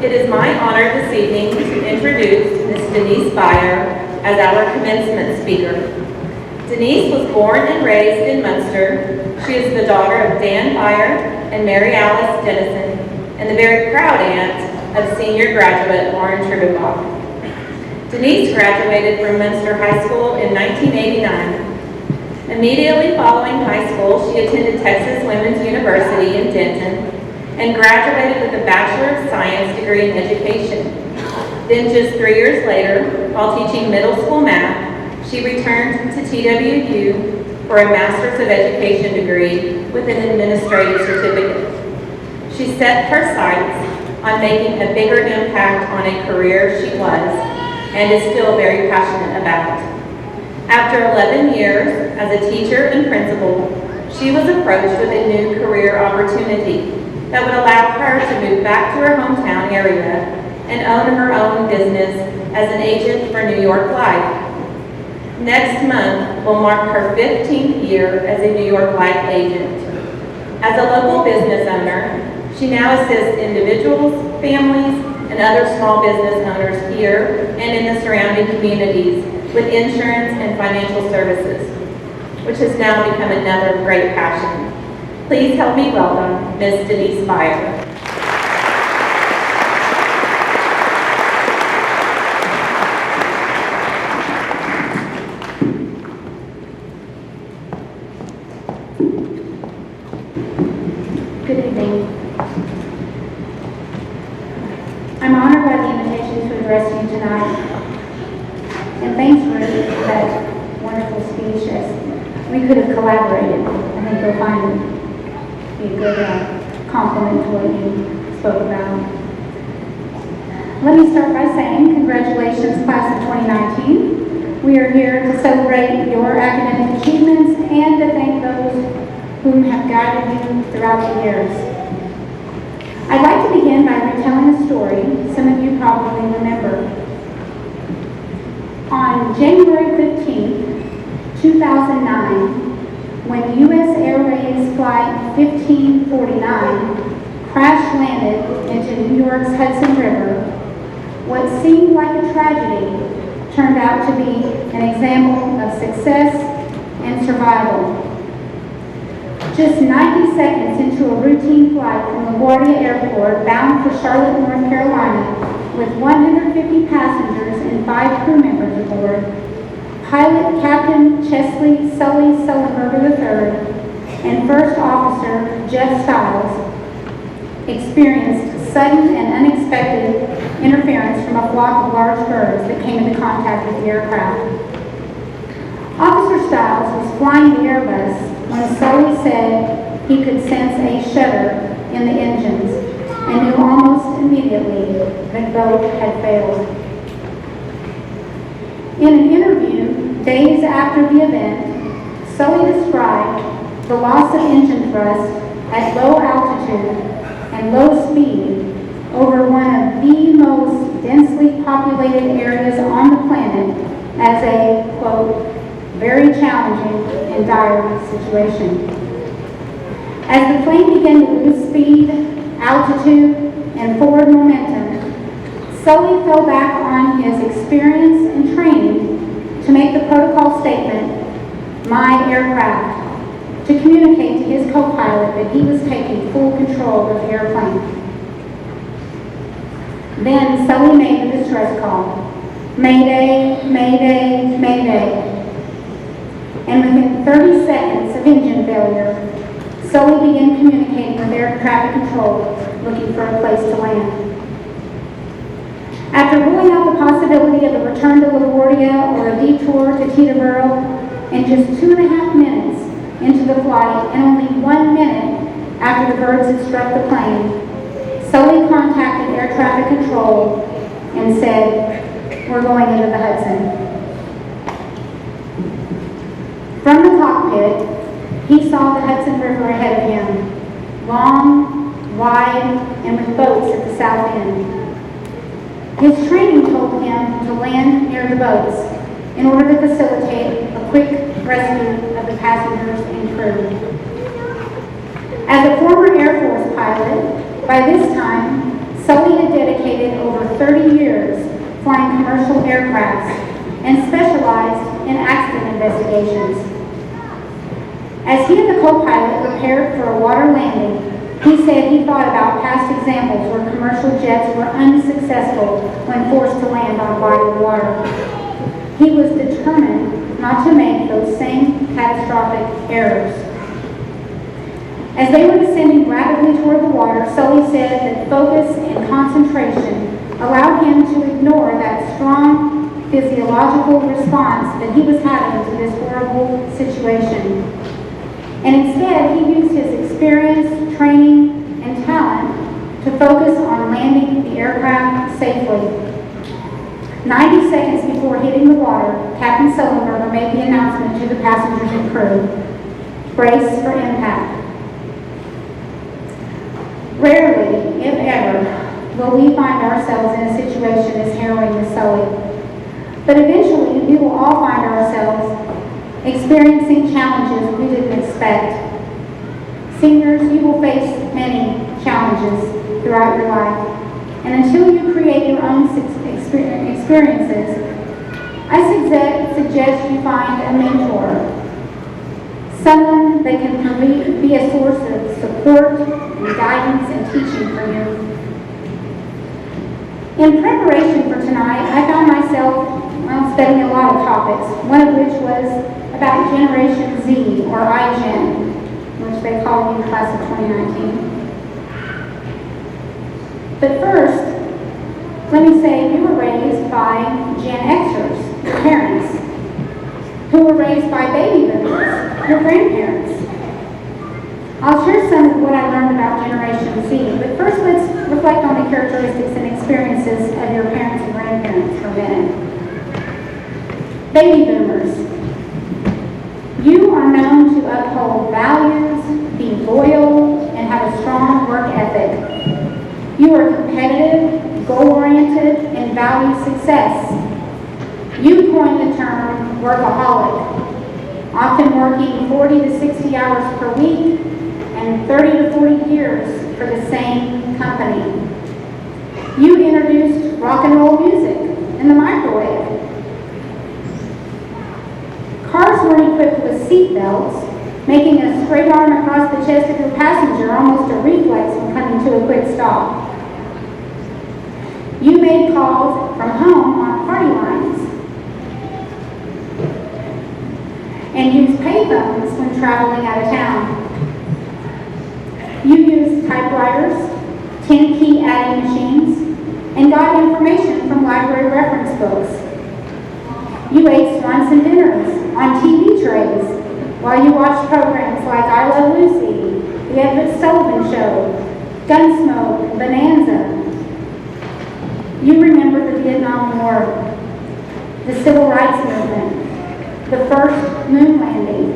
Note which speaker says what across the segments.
Speaker 1: It is my honor this evening to introduce Ms. Denise Beyer as our commencement speaker. Denise was born and raised in Muenster. She is the daughter of Dan Beyer and Mary Alice Dennison, and the very proud aunt of senior graduate Lauren Tribubach. Denise graduated from Muenster High School in 1989. Immediately following high school, she attended Texas Women's University in Denton and graduated with a Bachelor of Science degree in education. Then just 3 years later, while teaching middle school math, she returned to TWU for a Master's of Education degree with an administrative certificate. She set her sights on making a bigger impact on a career she was and is still very passionate about. After 11 years as a teacher and principal, she was approached with a new career opportunity that would allow her to move back to her hometown area and own her own business as an agent for New York Life. Next month will mark her 15th year as a New York Life agent. As a local business owner, she now assists individuals, families, and other small business owners here and in the surrounding communities with insurance and financial services, which has now become another great passion. Please help me welcome Ms. Denise Beyer.
Speaker 2: Good evening. I'm honored by the invitation to address you tonight. And thanks for that wonderful speech. We could have collaborated. I think you'll find it be a good compliment to what you spoke about. Let me start by saying congratulations, class of 2019. We are here to celebrate your academic achievements and to thank those whom have guided you throughout the years. I'd like to begin by retelling a story some of you probably remember. On January 15, 2009, when U.S. Airways Flight 1549 crash-landed into New York's Hudson River, what seemed like a tragedy turned out to be an example of success and survival. Just 90 seconds into a routine flight from LaGuardia Airport bound for Charlotte, North Carolina, with 150 passengers and 5 crew members aboard, pilot Captain Sully Sullenberger III and First Officer Jeff Stiles experienced sudden and unexpected interference from a flock of large birds that came into contact with the aircraft. Officer Stiles was flying the Airbus when Sully said he could sense a shudder in the engines and knew almost immediately that both had failed. In an interview days after the event, Sully described the loss of engine thrust at low altitude and low speed over one of the most densely populated areas on the planet as a, quote, very challenging and dire situation. As the plane began to lose speed, altitude, and forward momentum, Sully fell back on his experience and training to make the protocol statement, "My aircraft," to communicate to his co-pilot that he was taking full control of the airplane. Then Sully made the distress call, "Mayday, Mayday, Mayday." And within 30 seconds of engine failure, Sully began communicating with air traffic control, looking for a place to land. After ruling out the possibility of a return to LaGuardia or a detour to Teterboro, in just 2.5 minutes into the flight and only 1 minute after the birds had struck the plane, Sully contacted air traffic control and said, "We're going into the Hudson." From the cockpit, he saw the Hudson River ahead of him, long, wide, and with boats at the south end. His training told him to land near the boats in order to facilitate a quick rescue of the passengers and crew. As a former Air Force pilot, by this time, Sully had dedicated over 30 years flying commercial aircrafts and specialized in accident investigations. As he and the co-pilot prepared for a water landing, he said he thought about past examples where commercial jets were unsuccessful when forced to land on a body of water. He was determined not to make those same catastrophic errors. As they were descending rapidly toward the water, Sully said that focus and concentration allowed him to ignore that strong physiological response that he was having to this horrible situation. And instead, he used his experience, training, and talent to focus on landing the aircraft safely. 90 seconds before hitting the water, Captain Sullenberger made the announcement to the passengers and crew, "Brace for impact." Rarely, if ever, will we find ourselves in a situation as harrowing as Sully. But eventually, we will all find ourselves experiencing challenges we didn't expect. Seniors, you will face many challenges throughout your life. And until you create your own experiences, I suggest you find a mentor, someone that can be a source of support and guidance and teaching for you. In preparation for tonight, I found myself studying a lot of topics, one of which was about Generation Z, or iGen, which they call in the class of 2019. But first, let me say you were raised by Gen Xers, your parents, who were raised by baby boomers, your grandparents. I'll share some of what I learned about Generation Z, but first let's reflect on the characteristics and experiences of your parents and grandparents for a minute. Baby boomers. You are known to uphold values, be loyal, and have a strong work ethic. You are competitive, goal-oriented, and value success. You coined the term workaholic, often working 40 to 60 hours per week and 30 to 40 years for the same company. You introduced rock and roll music in the microwave. Cars weren't equipped with seat belts, making a straight arm across the chest of your passenger almost a reflex when coming to a quick stop. You made calls from home on party lines and used payphones when traveling out of town. You used typewriters, 10-key adding machines, and got information from library reference books. You ate Swanson dinners on TV trays while you watched programs like I Love Lucy, The Everett Sullivan Show, Gunsmoke, and Bonanza. You remember the Vietnam War, the Civil Rights Movement, the first moon landing,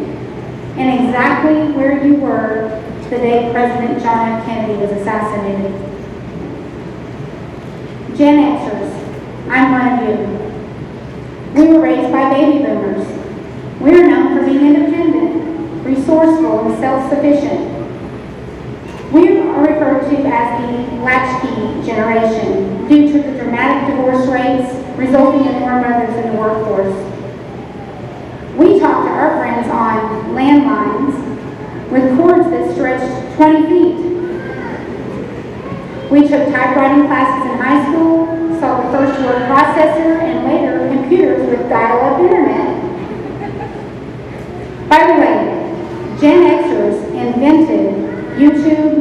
Speaker 2: and exactly where you were the day President John F. Kennedy was assassinated. Gen Xers, I'm one of you. We were raised by baby boomers. We are known for being independent, resourceful, and self-sufficient. We are referred to as the latchkey generation due to the dramatic divorce rates resulting in more mothers in the workforce. We talked to our friends on landlines with cords that stretched 20 feet. We took typewriting classes in high school, saw the first word processor, and later computers with dial-up internet. By the way, Gen Xers invented YouTube,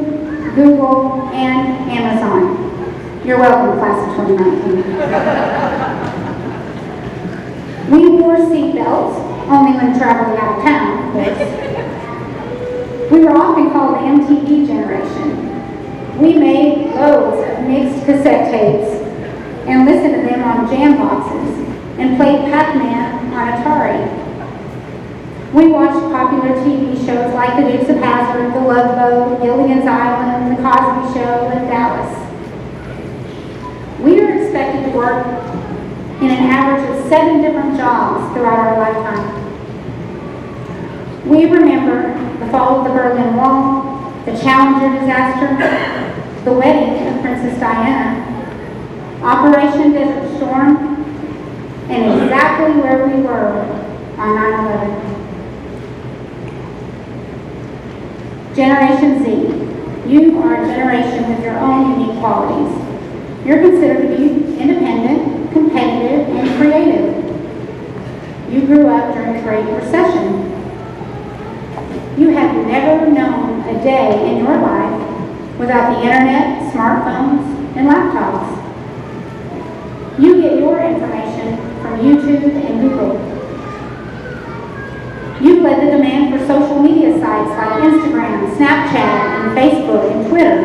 Speaker 2: Google, and Amazon. You're welcome, class of 2019. We wore seatbelts, only when traveling out of town, of course. We were often called the MTV generation. We made loads of mixed cassette tapes and listened to them on jam boxes and played Pac-Man on Atari. We watched popular TV shows like The Dukes of Hazzard, The Love Boat, Gilligan's Island, The Cosby Show, and Dallas. We are expected to work in an average of 7 different jobs throughout our lifetime. We remember the fall of the Berlin Wall, the Challenger disaster, the wedding of Princess Diana, Operation Desert Storm, and exactly where we were on 9/11. Generation Z, you are a generation with your own unique qualities. You're considered to be independent, competitive, and creative. You grew up during the Great Recession. You have never known a day in your life without the internet, smartphones, and laptops. You get your information from YouTube and Google. You've led the demand for social media sites like Instagram, Snapchat, and Facebook, and Twitter.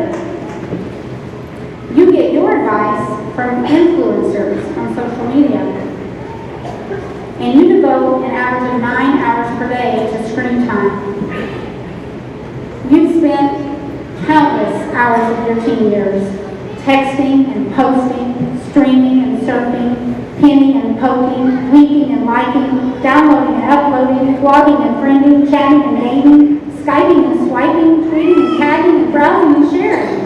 Speaker 2: You get your advice from influencers on social media. And you devote an average of 9 hours per day to screen time. You've spent countless hours of your teen years texting and posting, streaming and surfing, pinning and poking, leaking and liking, downloading and uploading, blogging and friending, chatting and gaming, Skyping and swiping, tweeting and tagging and browsing and sharing.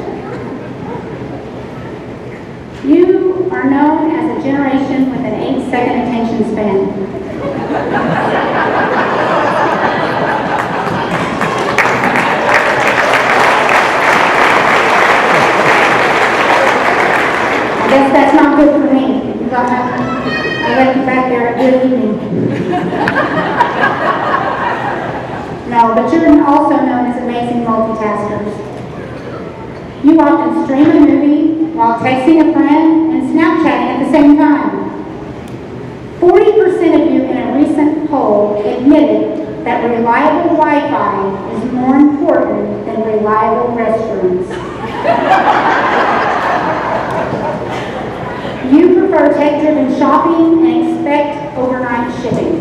Speaker 2: You are known as a generation with an 8-second attention span. I guess that's not good for me. I left you back there at good evening. No, but you're also known as amazing multitaskers. You often stream a movie while texting a friend and Snapchatting at the same time. 40% of you in a recent poll admitted that reliable Wi-Fi is more important than reliable restrooms. You prefer tech-driven shopping and expect overnight shipping.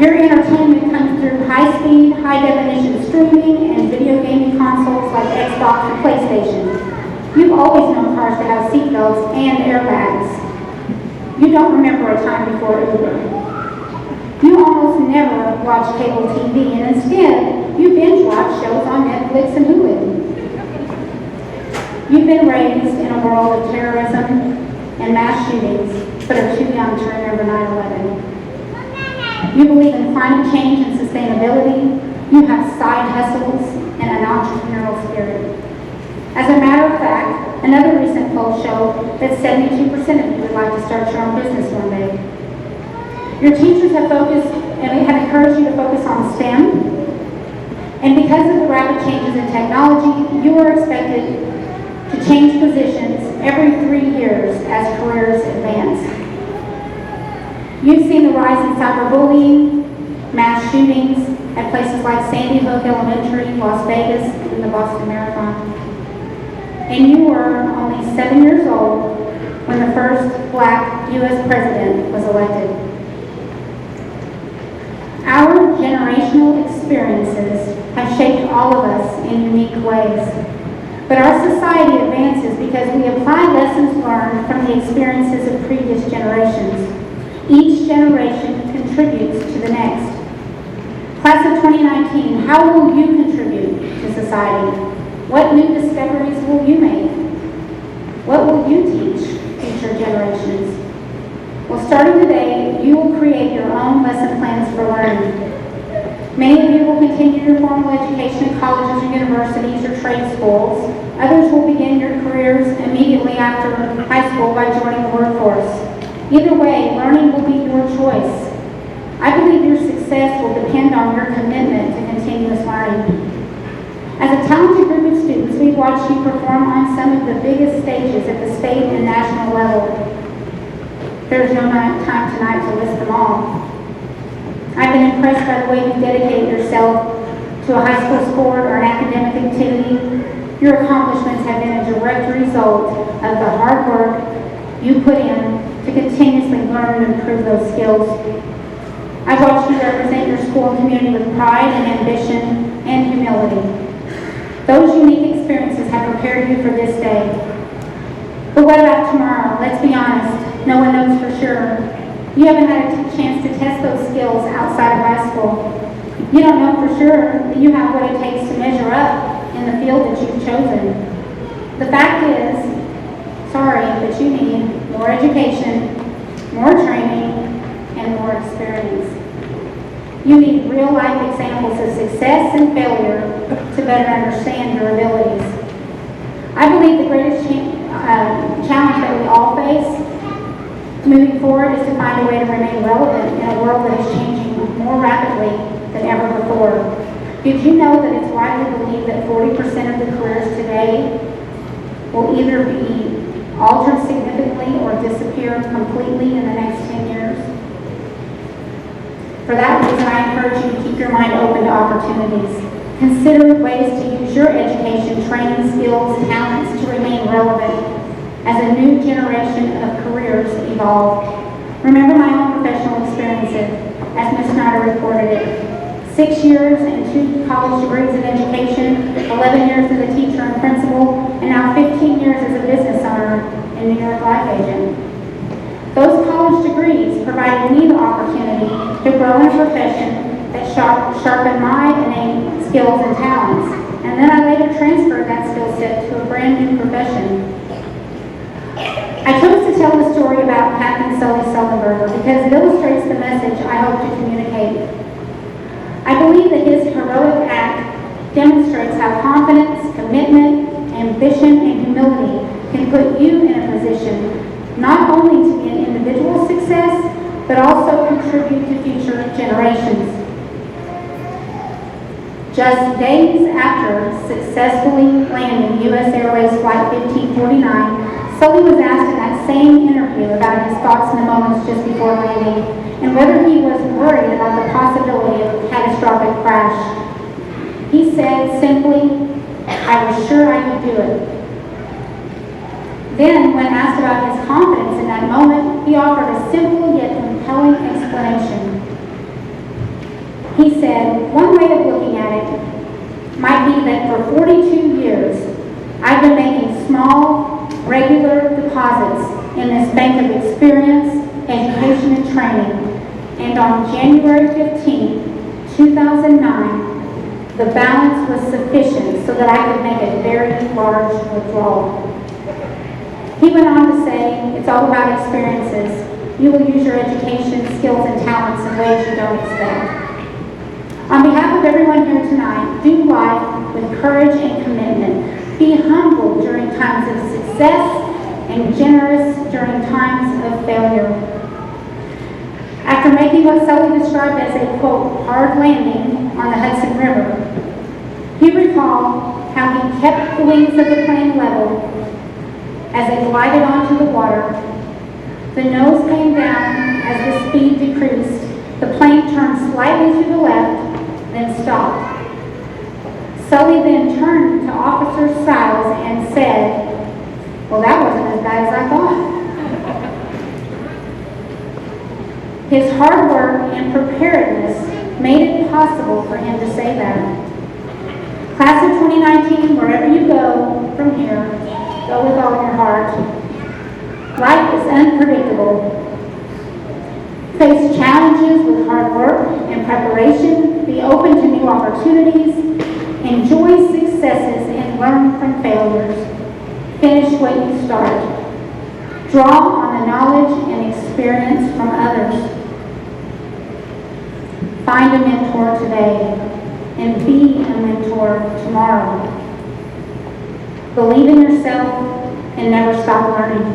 Speaker 2: Your entertainment comes through high-speed, high-definition streaming and video gaming consoles like Xbox and PlayStation. You've always known cars to have seatbelts and airbags. You don't remember a time before Uber. You almost never watch cable TV, and instead, you binge watch shows on Netflix and Hulu. You've been raised in a world of terrorism and mass shootings, but are too young to remember 9/11. You believe in climate change and sustainability. You have side hustles and an entrepreneurial spirit. As a matter of fact, another recent poll showed that 72% of you would like to start your own business one day. Your teachers have encouraged you to focus on STEM, and because of the rapid changes in technology, you are expected to change positions every 3 years as careers advance. You've seen the rise in cyberbullying, mass shootings at places like Sandy Hook Elementary, Las Vegas, and the Boston Marathon. And you were only 7 years old when the first Black U.S. president was elected. Our generational experiences have shaped all of us in unique ways. But our society advances because we apply lessons learned from the experiences of previous generations. Each generation contributes to the next. Class of 2019, how will you contribute to society? What new discoveries will you make? What will you teach future generations? Well, starting today, you will create your own lesson plans for learning. Many of you will continue your formal education in colleges or universities or trade schools. Others will begin your careers immediately after high school by joining the workforce. Either way, learning will be your choice. I believe your success will depend on your commitment to continuous learning. As a talented group of students, we've watched you perform on some of the biggest stages at the state and national level. There's no time tonight to list them all. I've been impressed by the way you dedicate yourself to a high school sport or an academic activity. Your accomplishments have been a direct result of the hard work you put in to continuously learn and improve those skills. I've watched you represent your school and community with pride and ambition and humility. Those unique experiences have prepared you for this day. But what about tomorrow? Let's be honest, no one knows for sure. You haven't had a chance to test those skills outside of high school. You don't know for sure that you have what it takes to measure up in the field that you've chosen. The fact is, sorry, but you need more education, more training, and more experience. You need real-life examples of success and failure to better understand your abilities. I believe the greatest challenge that we all face moving forward is to find a way to remain relevant in a world that is changing more rapidly than ever before. Did you know that it's widely believed that 40% of the careers today will either be altered significantly or disappear completely in the next 10 years? For that reason, I encourage you to keep your mind open to opportunities. Consider ways to use your education, training, skills, talents to remain relevant as a new generation of careers evolve. Remember my own professional experiences, as Ms. Snyder reported it. 6 years and 2 college degrees in education, 11 years as a teacher and principal, and now 15 years as a business owner and New York Life agent. Those college degrees provided me the opportunity to grow in a profession that sharpened my innate skills and talents, and then I later transferred that skill set to a brand new profession. I chose to tell the story about Captain Sully Sullenberger because it illustrates the message I hope to communicate. I believe that his heroic act demonstrates how confidence, commitment, ambition, and humility can put you in a position not only to be an individual success, but also contribute to future generations. Just days after successfully landing U.S. Airways Flight 1549, Sully was asked in that same interview about his thoughts in the moments just before landing and whether he was worried about the possibility of a catastrophic crash. He said simply, "I was sure I could do it." Then, when asked about his confidence in that moment, he offered a simple yet compelling explanation. He said, "One way of looking at it might be that for 42 years, I've been making small, regular deposits in this bank of experience, education, and training. And on January 15, 2009, the balance was sufficient so that I could make a very large withdrawal." He went on to say, "It's all about experiences. You will use your education, skills, and talents in ways you don't expect." On behalf of everyone here tonight, do life with courage and commitment. Be humble during times of success and generous during times of failure. After making what Sully described as a, quote, hard landing on the Hudson River, he recalled how he kept the wings of the plane level as it glided onto the water. The nose came down as the speed decreased. The plane turned slightly to the left, then stopped. Sully then turned to Officer Stiles and said, "Well, that wasn't as bad as I thought." His hard work and preparedness made it possible for him to say that. Class of 2019, wherever you go from here, go with all your heart. Life is unpredictable. Face challenges with hard work and preparation. Be open to new opportunities. Enjoy successes and learn from failures. Finish what you start. Draw on the knowledge and experience from others. Find a mentor today and be a mentor tomorrow. Believe in yourself and never stop learning.